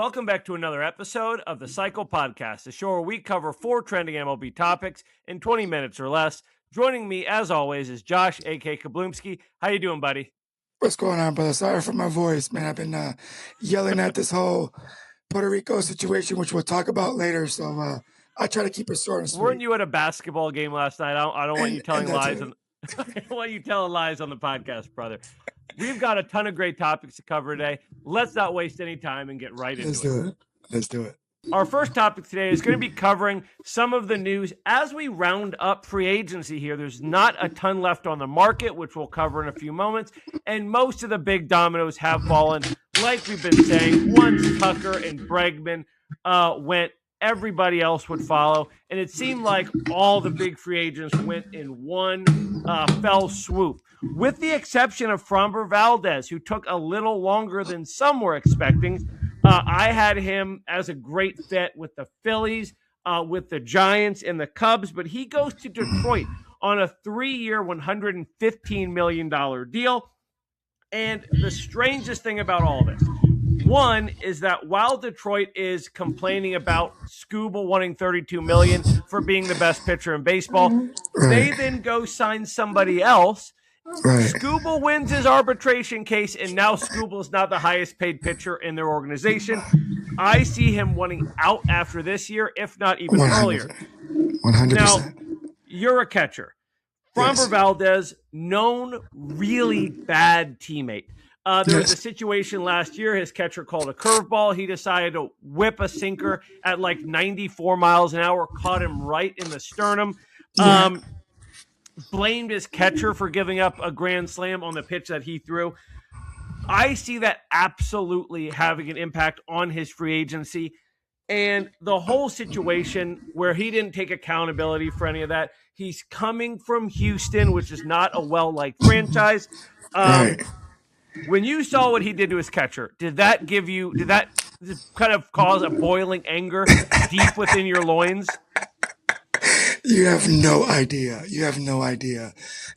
Welcome back to another episode of the Cycle Podcast, the show where we cover 4 trending MLB topics in 20 minutes or less. Joining me, as always, is Josh, a.k.a. Kablumski. How you doing, buddy? What's going on, brother? Sorry for my voice, man. I've been yelling at this whole Puerto Rico situation, which we'll talk about later. So I try to keep it short and sweet. Weren't you at a basketball game last night? I don't want you telling lies. I don't want you telling lies on the podcast, brother. We've got a ton of great topics to cover today. Let's not waste any time and get right into it. Let's do it. Our first topic today is going to be covering some of the news as we round up free agency here. There's not a ton left on the market, which we'll cover in a few moments, and most of the big dominoes have fallen. Like we've been saying, once Tucker and Bregman went, everybody else would follow, and it seemed like all the big free agents went in one fell swoop, with the exception of Framber Valdez, who took a little longer than some were expecting. I had him as a great fit with the Phillies, with the Giants and the Cubs, but he goes to Detroit on a 3-year, $115 million deal. And the strangest thing about all this, one, is that while Detroit is complaining about Scuba wanting $32 million for being the best pitcher in baseball, they then go sign somebody else. Scuba wins his arbitration case, and now Scuba is not the highest paid pitcher in their organization. I see him wanting out after this year, if not even 100%. earlier. 100%. Now, you're a catcher. Framber Valdez, known really bad teammate. There was a situation last year. His catcher called a curveball. He decided to whip a sinker at like 94 miles an hour, caught him right in the sternum. Blamed his catcher for giving up a grand slam on the pitch that he threw. I see that absolutely having an impact on his free agency. And the whole situation where he didn't take accountability for any of that. He's coming from Houston, which is not a well-liked franchise. When you saw what he did to his catcher, did that kind of cause a boiling anger deep within your loins? You have no idea.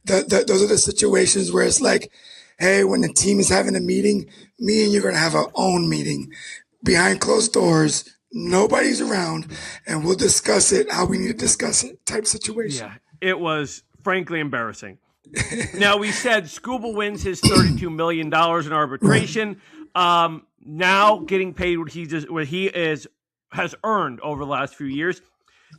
Those are the situations where it's like, hey, when the team is having a meeting, me and you're going to have our own meeting behind closed doors. Nobody's around, and we'll discuss it how we need to discuss it type situation. Yeah, it was frankly embarrassing. Now, we said Scuba wins his $32 million in arbitration. Now getting paid what he has earned over the last few years.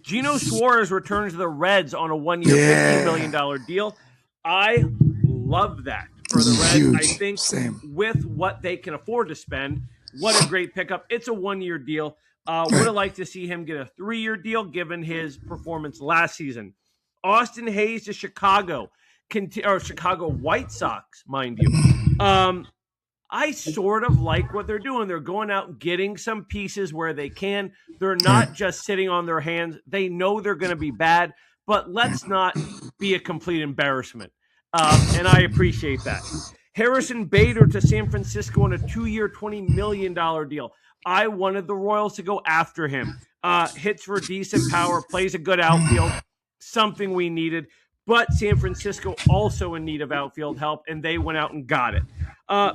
Gino Suarez returns to the Reds on a 1-year, $15 million deal. I love that for the Reds. Huge. I think with what they can afford to spend, what a great pickup. It's a 1-year deal. Would have liked to see him get a 3-year deal given his performance last season. Austin Hayes to Chicago White Sox, mind you. I sort of like what they're doing. They're going out and getting some pieces where they can. They're not just sitting on their hands. They know they're going to be bad, but let's not be a complete embarrassment. And I appreciate that. Harrison Bader to San Francisco on a 2-year, $20 million deal. I wanted the Royals to go after him. Hits for decent power, plays a good outfield, something we needed. But San Francisco also in need of outfield help, and they went out and got it.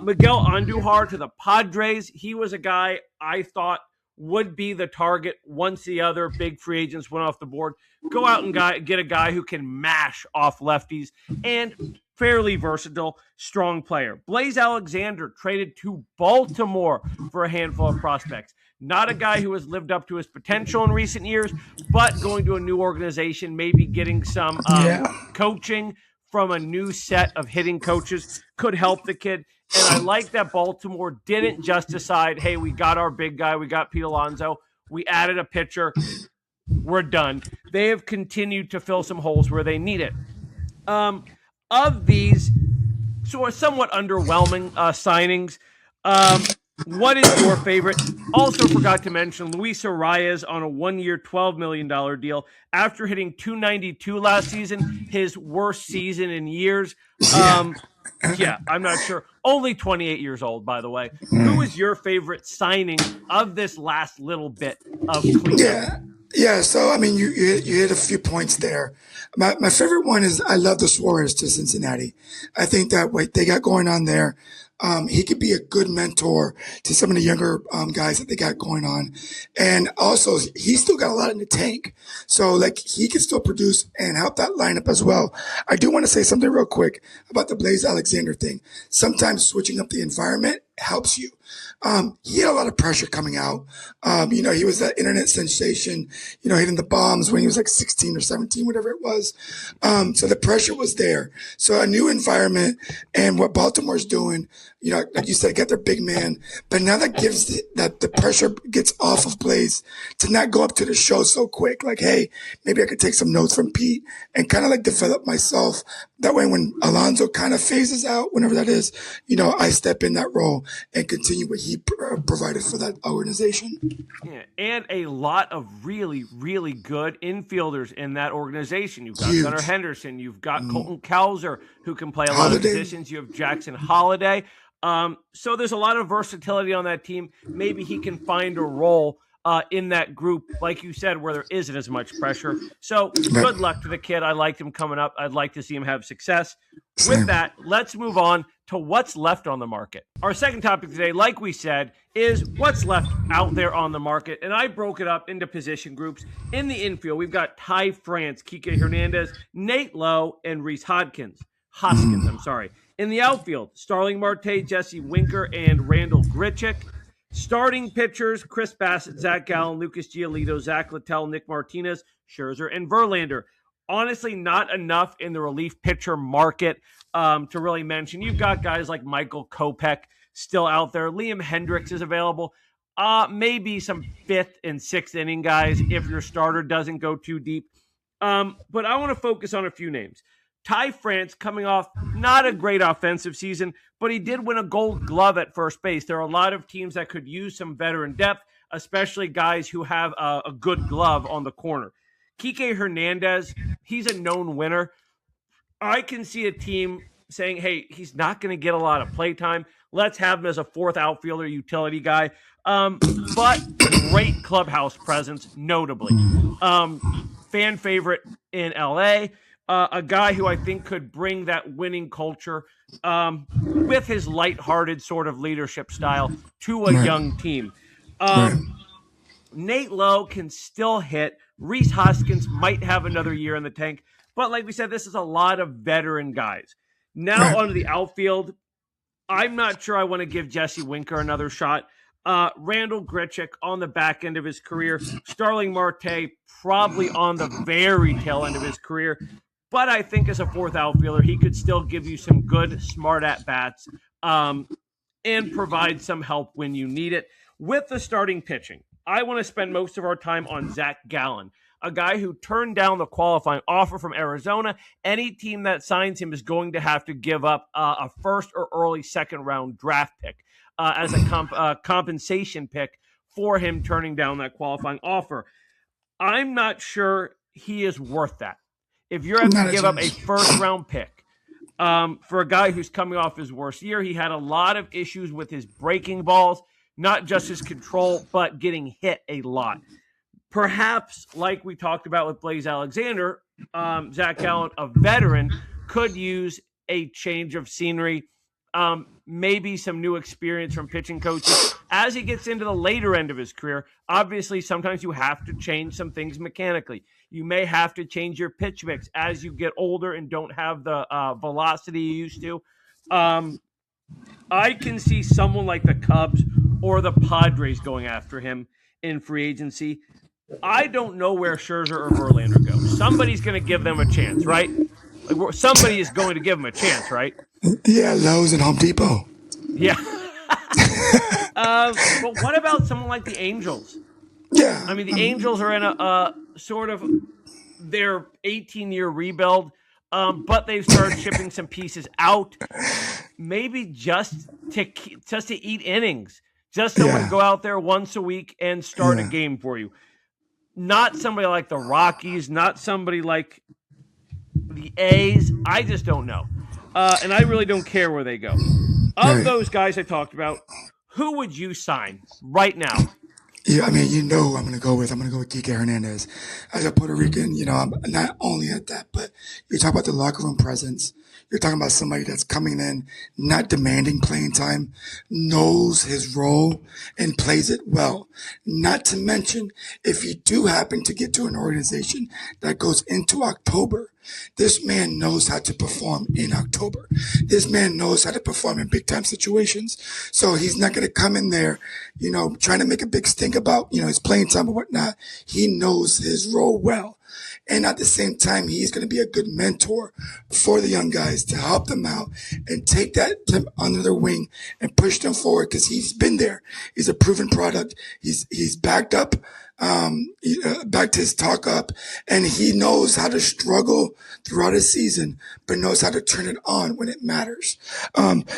Miguel Andujar to the Padres. He was a guy I thought would be the target once the other big free agents went off the board. Go out and get a guy who can mash off lefties and fairly versatile, strong player. Blaze Alexander traded to Baltimore for a handful of prospects. Not a guy who has lived up to his potential in recent years, but going to a new organization, maybe getting some coaching from a new set of hitting coaches could help the kid. And I like that Baltimore didn't just decide, hey, we got our big guy, we got Pete Alonso, we added a pitcher, we're done. They have continued to fill some holes where they need it. Of these somewhat underwhelming signings, what is your favorite? Also forgot to mention Luis Arias on a 1-year, $12 million deal after hitting .292 last season, his worst season in years. I'm not sure. Only 28 years old, by the way. Who is your favorite signing of this last little bit of cleanup? Yeah, so, I mean, you hit a few points there. My favorite one is I love the Suarez to Cincinnati. I think that what they got going on there, He could be a good mentor to some of the younger guys that they got going on. And also, he's still got a lot in the tank. So, like, he can still produce and help that lineup as well. I do want to say something real quick about the Blaze Alexander thing. Sometimes switching up the environment helps you. He had a lot of pressure coming out. He was that internet sensation, hitting the bombs when he was like 16 or 17, whatever it was. So the pressure was there. So a new environment and what Baltimore's doing, like you said, get their big man. But now that gives that the pressure gets off of Blaze to not go up to the show so quick. Like, hey, maybe I could take some notes from Pete and kind of like develop myself. That way, when Alonzo kind of phases out, whenever that is, I step in that role and continue what he provided for that organization. Yeah, and a lot of really, really good infielders in that organization. You've got Gunnar Henderson. You've got Colton Cowser, who can play a lot of positions. You have Jackson Holiday. So there's a lot of versatility on that team. Maybe he can find a role in that group, like you said, where there isn't as much pressure. So good luck to the kid. I liked him coming up. I'd like to see him have success. With that, let's move on to what's left on the market. Our second topic today, like we said, is what's left out there on the market. And I broke it up into position groups. In the infield, we've got Ty France, Kike Hernandez, Nate Lowe, and Rhys Hoskins. In the outfield, Starling Marte, Jesse Winker, and Randall Grichuk. Starting pitchers, Chris Bassett, Zach Gallen, Lucas Giolito, Zach Littell, Nick Martinez, Scherzer, and Verlander. Honestly, not enough in the relief pitcher market to really mention. You've got guys like Michael Kopech still out there. Liam Hendricks is available. Maybe some fifth and sixth inning guys if your starter doesn't go too deep. But I want to focus on a few names. Ty France coming off not a great offensive season, but he did win a Gold Glove at first base. There are a lot of teams that could use some veteran depth, especially guys who have a good glove on the corner. Kike Hernandez, he's a known winner. I can see a team saying, hey, he's not going to get a lot of play time. Let's have him as a fourth outfielder utility guy. But great clubhouse presence, notably. Fan favorite in LA. A guy who I think could bring that winning culture with his lighthearted sort of leadership style to a young team. Nate Lowe can still hit. Rhys Hoskins might have another year in the tank. But like we said, this is a lot of veteran guys. Now onto the outfield. I'm not sure I want to give Jesse Winker another shot. Randall Grichuk on the back end of his career. Starling Marte probably on the very tail end of his career. But I think as a fourth outfielder, he could still give you some good, smart at-bats and provide some help when you need it. With the starting pitching, I want to spend most of our time on Zach Gallen, a guy who turned down the qualifying offer from Arizona. Any team that signs him is going to have to give up a first or early second-round draft pick as a compensation pick for him turning down that qualifying offer. I'm not sure he is worth that. If you're having to give up a first-round pick for a guy who's coming off his worst year, he had a lot of issues with his breaking balls, not just his control, but getting hit a lot. Perhaps, like we talked about with Blaze Alexander, Zach Gallen, a veteran, could use a change of scenery, maybe some new experience from pitching coaches. As he gets into the later end of his career, obviously sometimes you have to change some things mechanically. You may have to change your pitch mix as you get older and don't have the velocity you used to. I can see someone like the Cubs or the Padres going after him in free agency. I don't know where Scherzer or Verlander go. Somebody's going to give them a chance, right? Somebody is going to give them a chance, right? Yeah, Lowe's and Home Depot. Yeah. But what about someone like the Angels? Yeah. I mean, the Angels are in a sort of their 18-year rebuild, but they've started shipping some pieces out, maybe just to eat innings, just someone to go out there once a week and start a game for you. Not somebody like the Rockies, not somebody like the A's. I just don't know. And I really don't care where they go. Of those guys I talked about, who would you sign right now? Yeah, I mean, you know who I'm going to go with. I'm going to go with Kike Hernandez. As a Puerto Rican, I'm not only at that, but you talk about the locker room presence. You're talking about somebody that's coming in, not demanding playing time, knows his role, and plays it well. Not to mention, if you do happen to get to an organization that goes into October, this man knows how to perform in October. This man knows how to perform in big time situations. So he's not going to come in there, trying to make a big stink about, his playing time or whatnot. He knows his role well. And at the same time, he's going to be a good mentor for the young guys to help them out and take that under their wing and push them forward because he's been there. He's a proven product. He's backed up, backed his talk up, and he knows how to struggle throughout a season, but knows how to turn it on when it matters.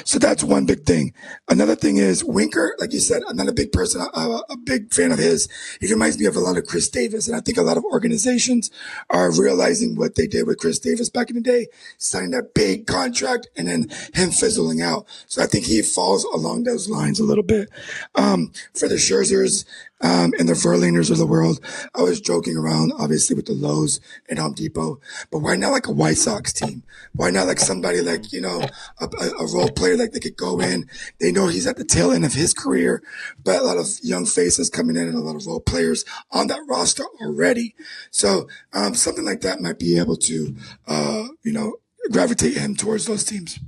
So that's one big thing. Another thing is Winker, like you said, I'm not a big person, a big fan of his. He reminds me of a lot of Chris Davis, and I think a lot of organizations are realizing what they did with Chris Davis back in the day, signing that big contract and then him fizzling out. So I think he falls along those lines a little bit. For the Scherzers and the Verlanders of the world, I was joking around, obviously, with the Lowe's and Home Depot, but why not like a White Sox team? Why not like somebody like, a role player like they could go in? They know he's at the tail end of his career, but a lot of young faces coming in and a lot of role players on that roster already. So something like that might be able to, gravitate him towards those teams.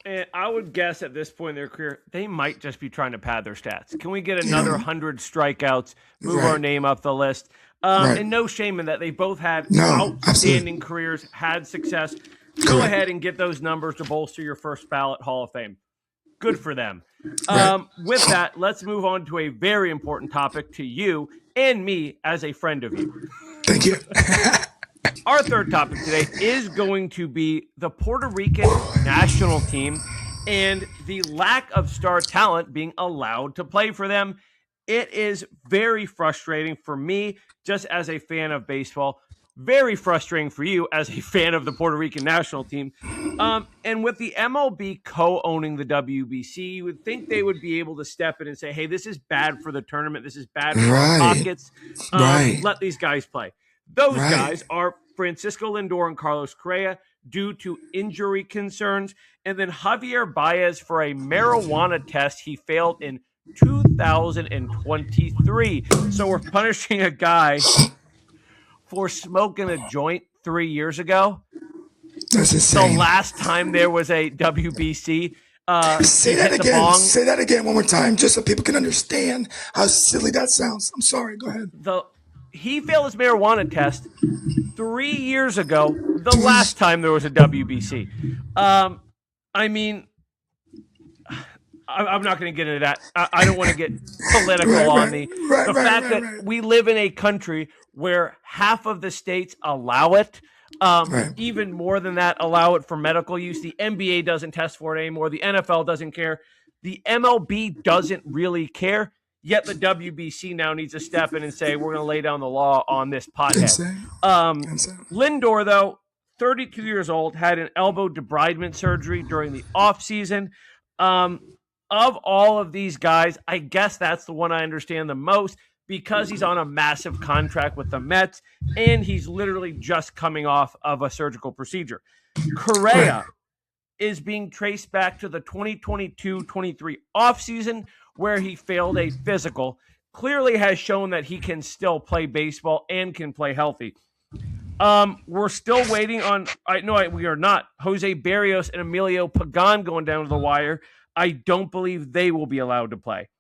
And I would guess at this point in their career, they might just be trying to pad their stats. Can we get another 100 strikeouts, move our name up the list? And no shame in that. They both had outstanding careers, had success. Go ahead and get those numbers to bolster your first ballot Hall of Fame. Good for them. With that, let's move on to a very important topic to you and me as a friend of you. Thank you. Our third topic today is going to be the Puerto Rican national team and the lack of star talent being allowed to play for them. It is very frustrating for me, just as a fan of baseball. Very frustrating for you as a fan of the Puerto Rican national team. And with the MLB co-owning the WBC, you would think they would be able to step in and say, hey, this is bad for the tournament. This is bad for our pockets. Let these guys play. Those guys are Francisco Lindor and Carlos Correa due to injury concerns, and then Javier Baez for a marijuana test he failed in 2023. So we're punishing a guy for smoking a joint 3 years ago. That's insane. The last time there was a WBC. Say that again. Say that again one more time, just so people can understand how silly that sounds. I'm sorry. Go ahead. He failed his marijuana test 3 years ago, the last time there was a WBC. I mean, I'm not going to get into that. I don't want to get political on the fact that we live in a country where half of the states allow it. Even more than that, allow it for medical use. The NBA doesn't test for it anymore. The NFL doesn't care. The MLB doesn't really care. Yet the WBC now needs to step in and say, we're going to lay down the law on this pothead. Lindor, though, 32 years old, had an elbow debridement surgery during the offseason. Of all of these guys, I guess that's the one I understand the most because he's on a massive contract with the Mets, and he's literally just coming off of a surgical procedure. Correa is being traced back to the 2022-23 offseason, where he failed a physical, clearly has shown that he can still play baseball and can play healthy. We're still waiting on, we are not, Jose Barrios and Emilio Pagan going down to the wire. I don't believe they will be allowed to play.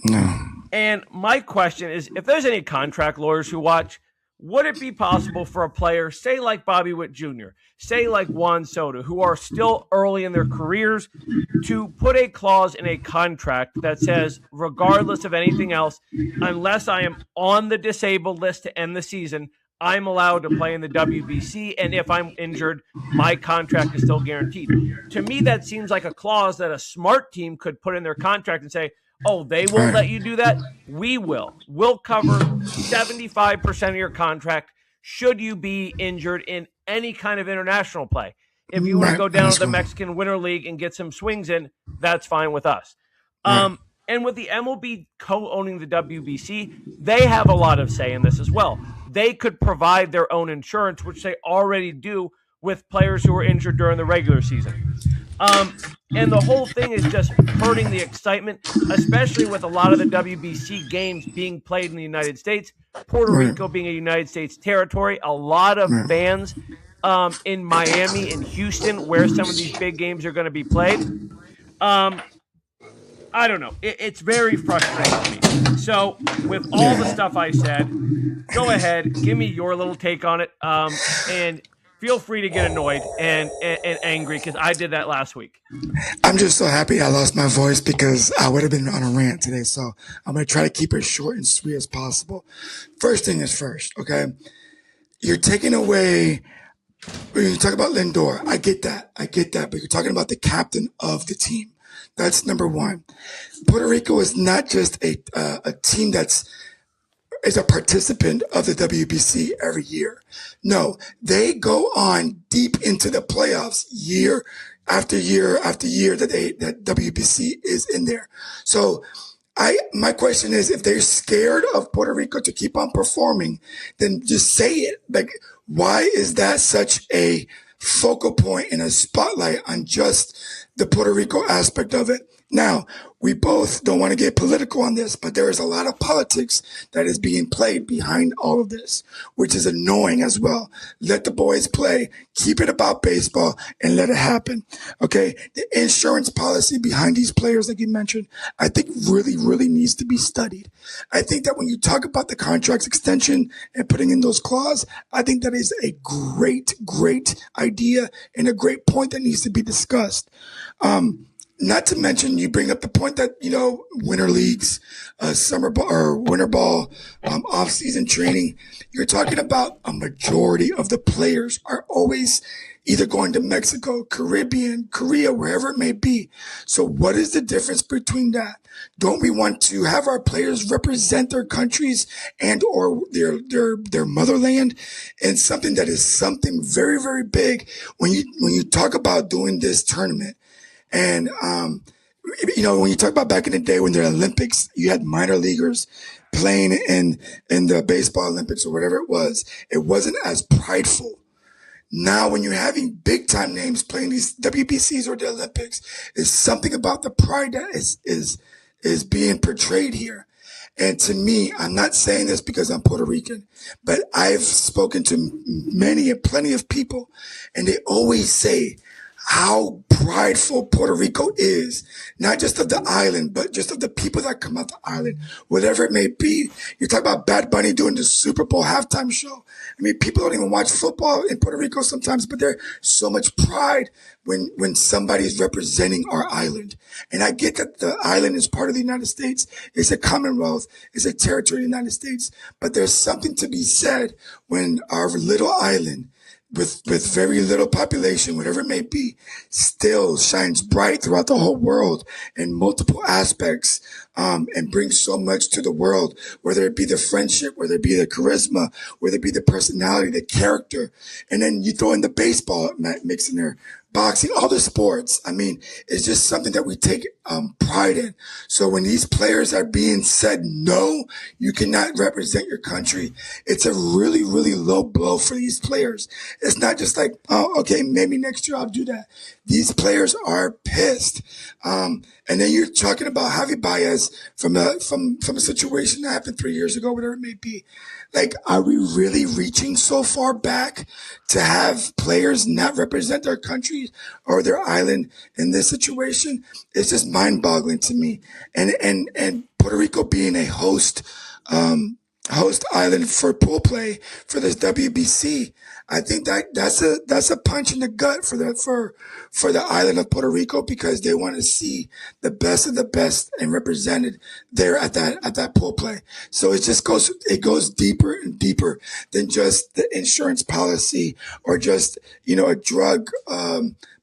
No. And my question is, if there's any contract lawyers who watch, would it be possible for a player, say like Bobby Witt Jr., say like Juan Soto, who are still early in their careers, to put a clause in a contract that says, regardless of anything else, unless I am on the disabled list to end the season, I'm allowed to play in the WBC, and if I'm injured, my contract is still guaranteed. To me, that seems like a clause that a smart team could put in their contract and say, oh, they won't let you do that? We will. We'll cover 75% of your contract should you be injured in any kind of international play. If you want to go down to the Mexican Winter League and get some swings in, that's fine with us. And with the MLB co-owning the WBC, they have a lot of say in this as well. They could provide their own insurance, which they already do with players who are injured during the regular season. And the whole thing is just hurting the excitement, especially with a lot of the WBC games being played in the United States, Puerto Rico being a United States territory. A lot of fans in Miami and Houston, where some of these big games are going to be played. I don't know. It's very frustrating to me. So, with all the stuff I said, go ahead, give me your little take on it, and feel free to get annoyed and angry, because I did that last week. I'm just so happy I lost my voice because I would have been on a rant today. So I'm going to try to keep it short and sweet as possible. First thing is first, okay? You're taking away, when you talk about Lindor, I get that. But you're talking about the captain of the team. That's number one. Puerto Rico is not just a team is a participant of the WBC every year. No, they go on deep into the playoffs year after year after year that WBC is in there. So my question is, if they're scared of Puerto Rico to keep on performing, then just say it. Like, why is that such a focal point and a spotlight on just the Puerto Rico aspect of it? Now, we both don't want to get political on this, but there is a lot of politics that is being played behind all of this, which is annoying as well. Let the boys play, keep it about baseball, and let it happen. Okay? The insurance policy behind these players, like you mentioned, I think really, really needs to be studied. I think that when you talk about the contracts extension and putting in those clauses, I think that is a great, great idea and a great point that needs to be discussed. Not to mention, you bring up the point that, winter leagues, summer ball or winter ball, off-season training. You're talking about a majority of the players are always either going to Mexico, Caribbean, Korea, wherever it may be. So what is the difference between that? Don't we want to have our players represent their countries and or their motherland? And something that is something very, very big when you talk about doing this tournament. And, when you talk about back in the day when the Olympics, you had minor leaguers playing in the baseball Olympics or whatever it was. It wasn't as prideful. Now, when you're having big time names playing these WBCs or the Olympics, it's something about the pride that is being portrayed here. And to me, I'm not saying this because I'm Puerto Rican, but I've spoken to plenty of people, and they always say how prideful Puerto Rico is, not just of the island, but just of the people that come out the island, whatever it may be. You talk about Bad Bunny doing the Super Bowl halftime show. I mean, people don't even watch football in Puerto Rico sometimes, but there's so much pride when somebody's representing our island. And I get that the island is part of the United States. It's a commonwealth. It's a territory of the United States. But there's something to be said when our little island, with very little population, whatever it may be, still shines bright throughout the whole world in multiple aspects, and brings so much to the world, whether it be the friendship, whether it be the charisma, whether it be the personality, the character. And then you throw in the baseball mix in there, boxing, all the sports. I mean, it's just something that we take pride in. So when these players are being said, no, you cannot represent your country, it's a really, really low blow for these players. It's not just like, oh, okay, maybe next year I'll do that. These players are pissed. And then you're talking about Javi Baez from a situation that happened 3 years ago, whatever it may be. Like, are we really reaching so far back to have players not represent their country or their island in this situation? It's just mind-boggling to me. And Puerto Rico being a host island for pool play for this WBC, I think that's a punch in the gut for the island of Puerto Rico, because they want to see the best of the best and represented there at that pool play. So it goes deeper and deeper than just the insurance policy or just a drug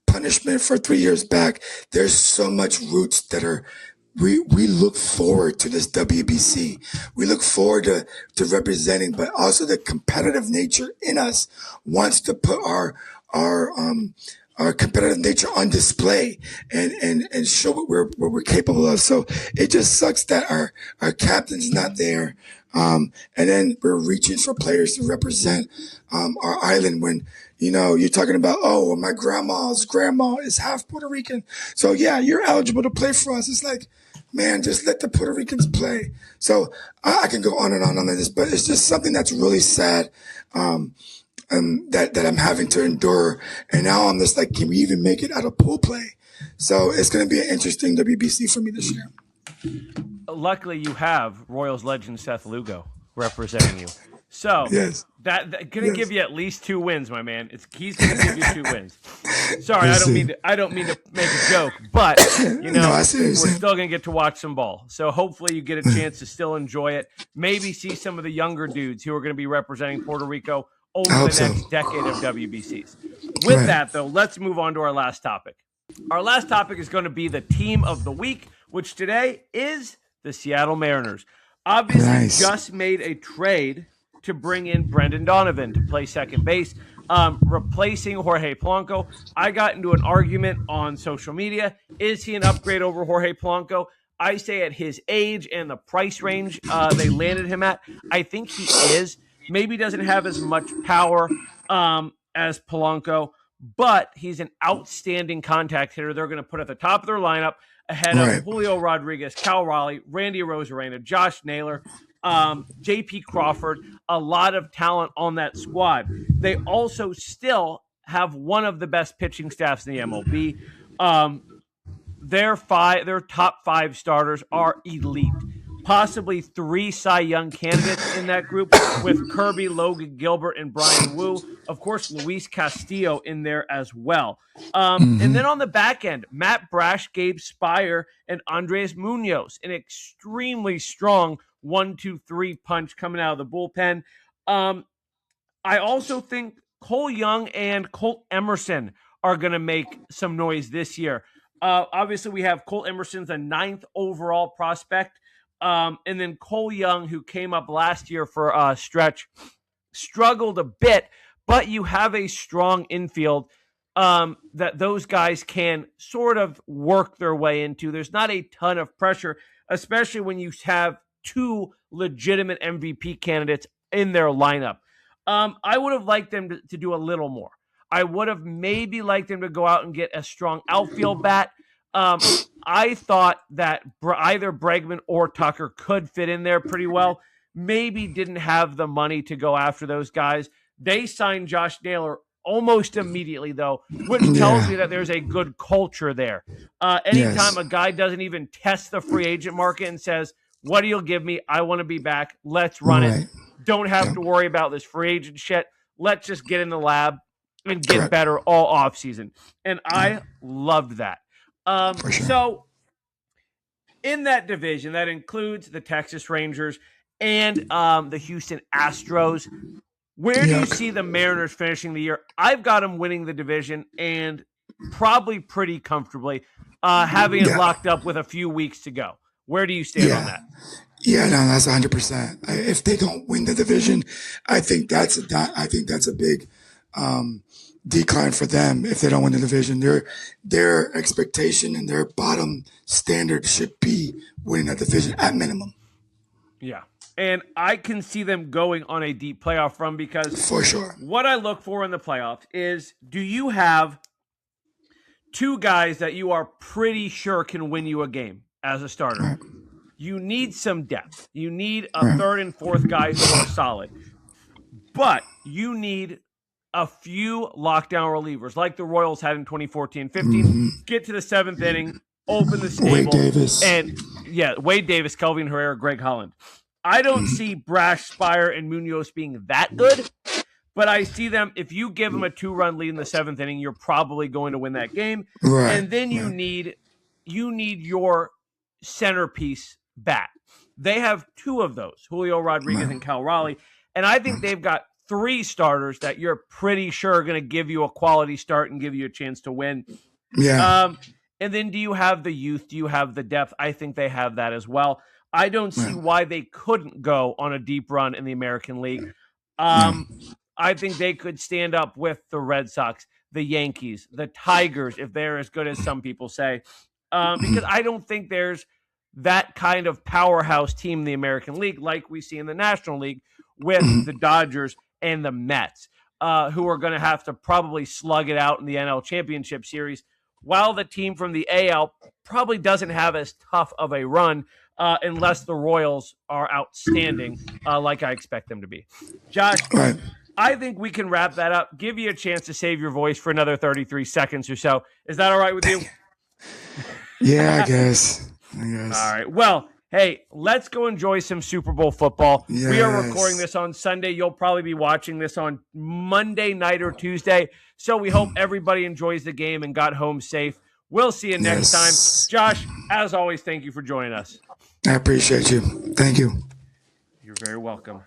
punishment for 3 years back. There's so much roots that are. We look forward to this WBC. We look forward to representing, but also the competitive nature in us wants to put our our competitive nature on display and show what we're capable of. So it just sucks that our captain's not there. And then we're reaching for players to represent our island when, you're talking about, oh, well, my grandma's grandma is half Puerto Rican. So yeah, you're eligible to play for us. It's like, man, just let the Puerto Ricans play. So I can go on and on this, but it's just something that's really sad. That I'm having to endure. And now I'm just like, can we even make it out of pool play? So it's going to be an interesting WBC for me this year. Luckily, you have Royals legend Seth Lugo representing you. So yes. that gonna give you at least 2 wins, my man. He's gonna give you 2 wins. Sorry, I don't mean to make a joke, but we're still gonna get to watch some ball. So hopefully you get a chance to still enjoy it. Maybe see some of the younger dudes who are gonna be representing Puerto Rico over the next decade of WBCs. With that, though, let's move on to our last topic. Our last topic is going to be the team of the week, which today is the Seattle Mariners. Obviously, just made a trade to bring in Brendan Donovan to play second base, replacing Jorge Polanco. I got into an argument on social media. Is he an upgrade over Jorge Polanco? I say at his age and the price range they landed him at, I think he is. Maybe doesn't have as much power as Polanco, but he's an outstanding contact hitter. They're going to put at the top of their lineup ahead of Julio Rodriguez, Cal Raleigh, Randy Arozarena, Josh Naylor, J.P. Crawford, a lot of talent on that squad. They also still have one of the best pitching staffs in the MLB. Their top 5 starters are elite. Possibly 3 Cy Young candidates in that group with Kirby, Logan Gilbert, and Brian Wu. Of course, Luis Castillo in there as well. And then on the back end, Matt Brash, Gabe Spire, and Andres Munoz. An extremely strong 1-2-3 punch coming out of the bullpen. I also think Cole Young and Colt Emerson are going to make some noise this year. Obviously, we have Colt Emerson's a 9th overall prospect. And then Cole Young, who came up last year for a stretch, struggled a bit, but you have a strong infield that those guys can sort of work their way into. There's not a ton of pressure, especially when you have 2 legitimate MVP candidates in their lineup. I would have liked them to do a little more. I would have maybe liked them to go out and get a strong outfield bat. I thought that either Bregman or Tucker could fit in there pretty well. Maybe didn't have the money to go after those guys. They signed Josh Naylor almost immediately, though, which tells me that there's a good culture there. Anytime a guy doesn't even test the free agent market and says, what do you give me? I want to be back. Let's run it. Don't have to worry about this free agent shit. Let's just get in the lab and get better all offseason. And I loved that. So in that division, that includes the Texas Rangers and the Houston Astros. Where do you see the Mariners finishing the year? I've got them winning the division and probably pretty comfortably, having it locked up with a few weeks to go. Where do you stand on that? Yeah, no, that's 100%. If they don't win the division, I think that's a big decline for them if they don't win the division. Their expectation and their bottom standard should be winning that division at minimum. Yeah. And I can see them going on a deep playoff run because for sure, what I look for in the playoffs is, do you have 2 guys that you are pretty sure can win you a game as a starter? Right. You need some depth. You need a 3rd and 4th guys who are solid. But you need a few lockdown relievers like the Royals had in 2014-15. Get to the 7th inning, open the stable. Wade Davis. And Wade Davis, Kelvin Herrera, Greg Holland. I don't see Brash, Spire, and Munoz being that good, but I see them, if you give them a 2-run lead in the 7th inning, you're probably going to win that game. Right. And then you need your centerpiece bat. They have 2 of those, Julio Rodriguez and Cal Raleigh, and I think they've got 3 starters that you're pretty sure are going to give you a quality start and give you a chance to win. Yeah. And then do you have the youth? Do you have the depth? I think they have that as well. I don't see why they couldn't go on a deep run in the American League. I think they could stand up with the Red Sox. the Yankees, the Tigers, if they're as good as some people say, because I don't think there's that kind of powerhouse team in the American League like we see in the National League with the Dodgers and the Mets, who are going to have to probably slug it out in the NL Championship Series, while the team from the AL probably doesn't have as tough of a run unless the Royals are outstanding like I expect them to be. Josh, Right. I think we can wrap that up. Give you a chance to save your voice for another 33 seconds or so. Is that all right with you? Yeah, I guess. All right. Well, hey, let's go enjoy some Super Bowl football. Yes. We are recording this on Sunday. You'll probably be watching this on Monday night or Tuesday. So we hope everybody enjoys the game and got home safe. We'll see you next time. Josh, as always, thank you for joining us. I appreciate you. Thank you. You're very welcome.